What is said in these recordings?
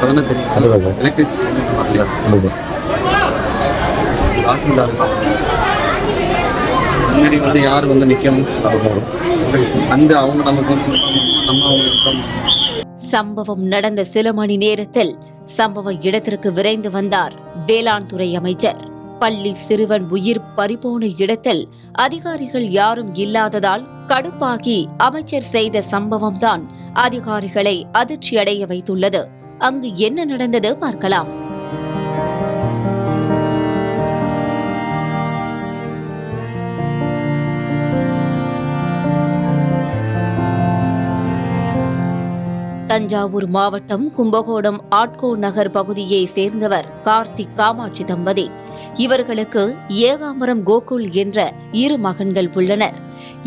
அப்பதான் தெரியும் எலக்ட்ரிசிட்டி தாசில்தார் முன்னாடி வந்து யார் வந்து நிற்கணும் அந்த அவங்க நமக்கு நம்ம அவங்க. சம்பவம் நடந்த சில மணி நேரத்தில் சம்பவ இடத்திற்கு விரைந்து வந்தார் வேளாண் துறை அமைச்சர். பள்ளி சிறுவன் உயிர் பறிபோன இடத்தில் அதிகாரிகள் யாரும் இல்லாததால் கடுப்பாகி அமைச்சர் செய்த சம்பவம்தான் அதிகாரிகளை அதிர்ச்சியடைய வைத்துள்ளது. அங்கு என்ன நடந்தது பார்க்கலாம். தஞ்சாவூர் மாவட்டம் கும்பகோணம் ஆட்கோ நகர் பகுதியை சேர்ந்தவர் கார்த்திக் காமாட்சி தம்பதி. இவர்களுக்கு ஏகாம்பரம் கோகுல் என்ற 2 மகன்கள் உள்ளனர்.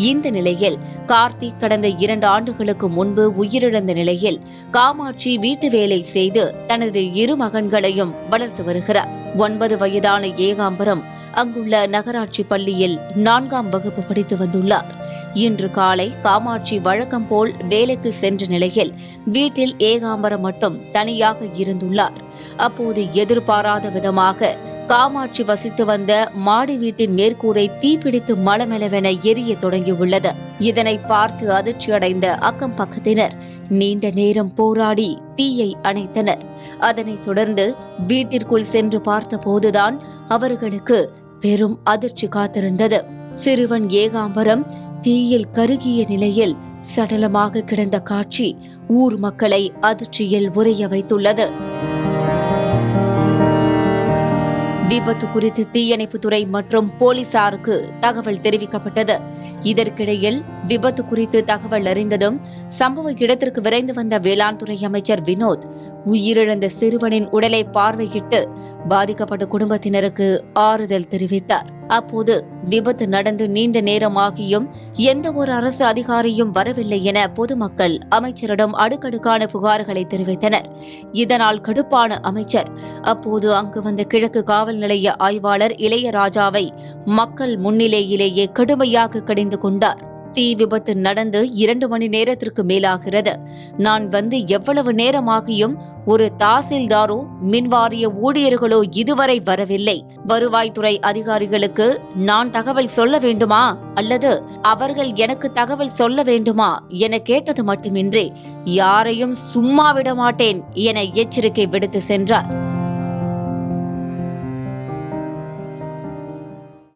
இந்த நிலையில் கார்த்திக் கடந்த 2 ஆண்டுகளுக்கு முன்பு உயிரிழந்த நிலையில் காமாட்சி வீட்டு வேலை செய்து தனது 2 மகன்களையும் வளர்த்து வருகிறார். 9 வயதான ஏகாம்பரம் அங்குள்ள நகராட்சி பள்ளியில் 4ஆம் வகுப்பு படித்து வந்துள்ளார். இன்று காலை காமாட்சி வழக்கம் போல் வேலைக்கு சென்ற நிலையில் வீட்டில் ஏகாம்பரம் மட்டும் தனியாக இருந்துள்ளார். அப்போது எதிர்பாராத விதமாக காமாட்சி வசித்து வந்த மாடி வீட்டின் மேற்கூரை தீப்பிடித்து மளமெளவென எரிய தொடங்கியுள்ளது. இதனை பார்த்து அதிர்ச்சியடைந்த அக்கம் பக்கத்தினர் நீண்ட நேரம் போராடி தீயை அணைத்தனர். அதனைத் தொடர்ந்து வீட்டிற்குள் சென்று பார்த்தபோதுதான் அவர்களுக்கு பெரும் அதிர்ச்சி காத்திருந்தது. சிறுவன் ஏகாம்பரம் தீயில் கருகிய நிலையில் சடலமாக கிடந்த காட்சி ஊர் மக்களை அதிர்ச்சியில் உறைய வைத்துள்ளது. விபத்து குறித்து தீயணைப்புத்துறை மற்றும் போலீசாருக்கு தகவல் தெரிவிக்கப்பட்டது. இதற்கிடையில் விபத்து குறித்து தகவல் அறிந்ததும் சம்பவ இடத்திற்கு விரைந்து வந்த வேளாண் துறை அமைச்சர் வினோத் உயிரிழந்த சிறுவனின் உடலை பார்வையிட்டு பாதிக்கப்பட்ட குடும்பத்தினருக்கு ஆறுதல் தெரிவித்தார். அப்போது விபத்து நடந்து நீண்ட நேரமாகியும் எந்த ஒரு அரசு அதிகாரியும் வரவில்லை என பொதுமக்கள் அமைச்சரிடம் அடுக்கடுக்கான புகார்களை தெரிவித்தனர். இதனால் கடுப்பான அமைச்சர் அப்போது அங்கு வந்த கிழக்கு காவல் நிலைய ஆய்வாளர் இளையராஜாவை மக்கள் முன்னிலையிலேயே கடுமையாக கடிந்து கொண்டார். தீ விபத்து நடந்து 2 மணி நேரத்திற்கு மேலாகிறது. நான் வந்து எவ்வளவு நேரமாகியும் ஒரு தாசில்தாரோ மின்வாரிய ஊழியர்களோ இதுவரை வரவில்லை. வருவாய்த்துறை அதிகாரிகளுக்கு நான் தகவல் சொல்ல வேண்டுமா அல்லது அவர்கள் எனக்கு தகவல் சொல்ல வேண்டுமா என கேட்டது மட்டுமின்றி யாரையும் சும்மா விட மாட்டேன் என எச்சரிக்கை விடுத்து சென்றார்.